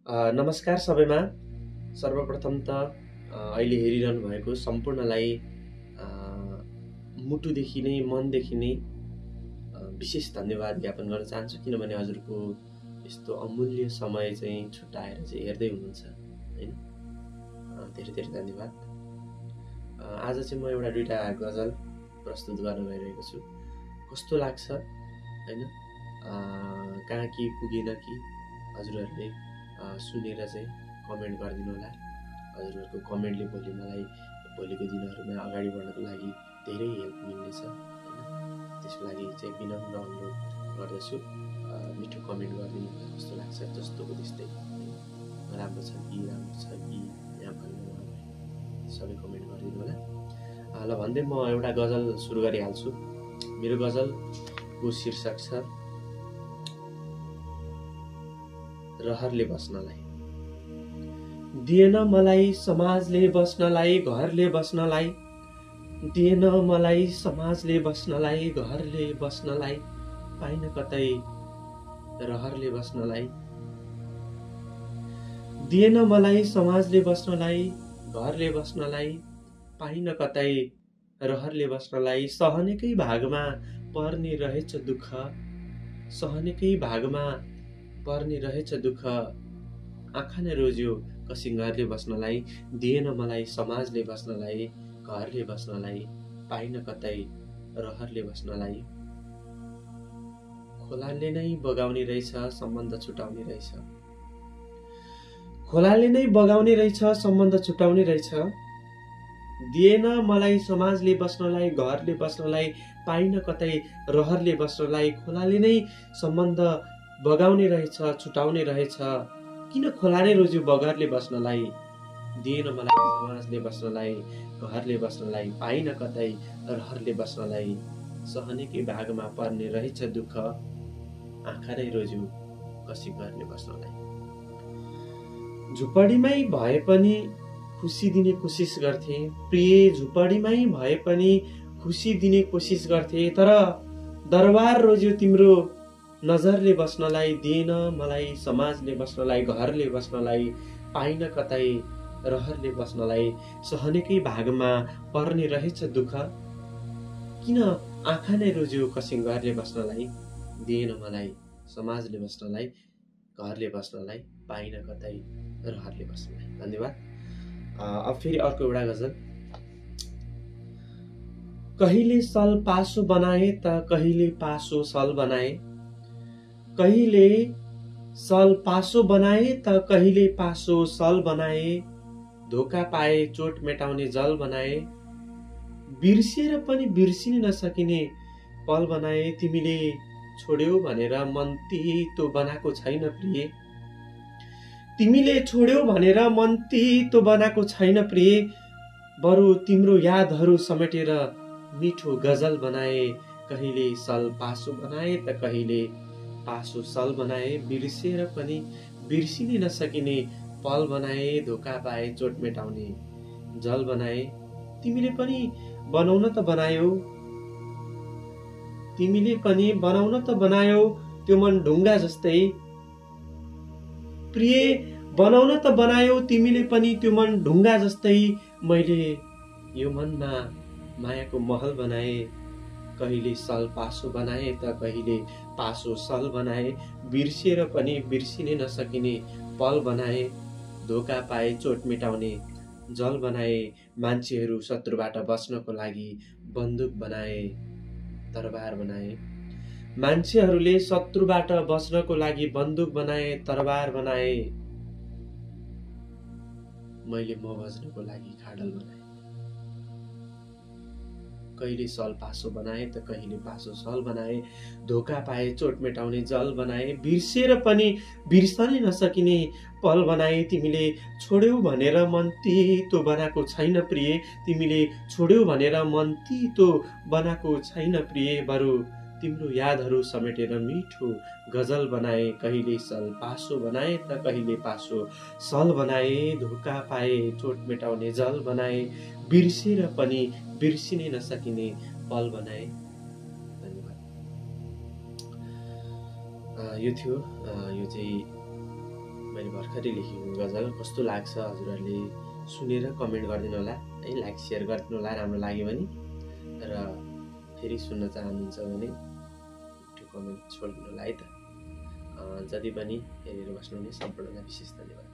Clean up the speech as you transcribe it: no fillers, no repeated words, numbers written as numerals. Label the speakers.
Speaker 1: नमस्कार सबैमा। सर्वप्रथम त अहिले हेरिरहनु भएको सम्पूर्णलाई मुटुदेखि नै मनदेखि नै विशेष धन्यवाद ज्ञापन गर्न चाहन्छु, किनभने हजुरको यस्तो अमूल्य समय चाहिँ छुट्याएर चाहिँ हेर्दै हुनुहुन्छ हैन। धेरै धेरै धन्यवाद। आज चाहिँ म एउटा दुईटा गजल प्रस्तुत गर्न गइरहेको छु। कस्तो लाग्छ हैन, कहाँ के पुगेन कि हजुरहरूले सुनेर चाहिँ कमेन्ट गरिदिनु होला। हजुरहरूको कमेन्टले मलाई भोलिको दिनहरूमा अगाडि बढ्नको लागि धेरै हेल्प मिल्नेछ हैन। त्यसको लागि चाहिँ विनम्र अनुरोध गर्दछु, मिठो कमेन्ट गरिदिनु होला। कस्तो लाग्छ जस्तोको त्यस्तै, राम्रो छ कि यहाँ भन्नु सबै कमेन्ट गरिदिनु होला। ल भन्दै म एउटा गजल सुरु गरिहाल्छु। मेरो गजलको शीर्षक छ रहरले बस्नलाई। दिएन मलाई समाजले बस्नलाई, घरले बस्नलाई। दिएन मलाई समाजले बस्नलाई, घरले बस्नलाई। पाइन कतै रहरले बस्नलाई। दिएन मलाई समाजले बस्नलाई, घरले बस्नलाई। पाइन कतै रहरले बस्नलाई। सहनेकै भागमा पर्ने रहेछ दुःख, सहनेकै भागमा पर्ने रहेछ दुःख। आँखा नै रोज्यो कसिङ्गरले बस्नलाई। दिएन मलाई समाजले बस्नलाई, घरले बस्नलाई। पाइन कतै रहरले बस्नलाई। खोलाले नै बगाउने रहेछ सम्बन्ध छुटाउने रहेछ, खोलाले नै बगाउने रहेछ सम्बन्ध छुटाउने रहेछ। दिएन मलाई समाजले बस्नलाई, घरले बस्नलाई। पाइन कतै रहरले बस्नलाई। खोलाले नै सम्बन्ध बगाउने रहेछ छुटाउने रहेछ। किन खोला नै रोज्यो बगरले बस्नलाई। दिएन मलाई समाजले बस्नलाई, घरले बस्नलाई। पाइन कतै रहरले बस्नलाई। सहनेकै भागमा पर्ने रहेछ दुःख, आँखा नै रोज्यो कसिङ्गरले बस्नलाई। झुपडीमै भए पनि खुसी दिने कोसिस गर्थे, प्रिय झुपडीमै भए पनि खुसी दिने कोसिस गर्थे। तर दरबार रोज्यो तिम्रो नजरले बस्नलाई। दिएन मलाई समाजले बस्नलाई, घरले बस्नलाई। पाइन कतै रहरले बस्नलाई। सहनेकै भागमा पर्ने रहेछ दुःख, किन आँखा नै रोज्यो कसिङ्गरले बस्नलाई। दिएन मलाई समाजले बस्नलाई, घरले बस्नलाई। पाइन कतै रहरले बस्नलाई। धन्यवाद। अब फेरि अर्को एउटा गजल। कहिले सल पासो बनाए त कहिले पासो सल बनाए। कहिले सल पासो बनाए त कहिले पासो सल बनाए। धोका पाए चोट मेटाउने जल बनाए। बिर्सिएर पनि बिर्सिन नसकिने पल बनाए। तिमीले छोड्यौ भनेर मन तितो बनाएको छैन प्रिय, तिमीले छोड्यौ भनेर मन तितो बनाएको छैन प्रिय। बरु तिम्रो यादहरू समेटेर मिठो गजल बनाए। कहिले सल पासो बनाए त कहिले पासो सल बनाए। बिर्सिएर पनि बिर्सिनै नसकिने पल बनाए। धोका पाए चोट मेटाउने जल बनाए। तिमीले पनि बनाउन त बनायौ, तिमीले पनि बनाउन त बनायौ त्यो मन ढुङ्गा जस्तै। प्रिय बनाउन त बनायौ तिमीले पनि त्यो मन ढुङ्गा जस्तै। मैले यो मनमा मायाको महल बनाए। कहिले सल पासो बनाए त कहिले पासो सल बनाए। बिर्सिएर पनि बिर्सिनै नसकिने पल बनाए। धोका पाए चोट मेटाउने जल बनाए। मान्छेहरू शत्रुबाट बच्नको लागि बन्दुक बनाए, तरबार बनाए। मान्छेहरूले शत्रुबाट बच्नको लागि बन्दुक बनाए, तरबार बनाए। मैले म बज्नको लागि खाडल बनाए। कहिले सल पासो बनाए त कहिले पासो सल बनाए। धोका पाए चोट मेटाउने जल बनाए। बिर्सिएर पनि बिर्सनै नसकिने पल बनाए। तिमीले छोड्यौ भनेर मन तितो बनाएको छैन प्रिय, तिमीले छोड्यौ भनेर मन तितो बनाएको छैन प्रिय। बरु तिम्रो यादहरू समेटेर मिठो गजल बनाए। कहिले सल पासो बनाए त कहिले पासो सल बनाए। धोका पाए चोट मेटाउने जल बनाए। बिर्सेर पनि बिर्सिनै नसकिने पल बनाए। धन्यवाद। यो थियो यो चाहिँ मैले भर्खरै लेखेको गजल कस्तो लाग्छ हजुरहरूले सुनेर कमेन्ट गरिदिनु होला है, लाइक सेयर गरिदिनु होला राम्रो लाग्यो भने। र फेरि सुन्न चाहनुहुन्छ भने त्यो कमेन्ट छोडिदिनु होला है त। जति पनि हेरेर बस्नुहुने सम्पूर्णलाई विशेष धन्यवाद।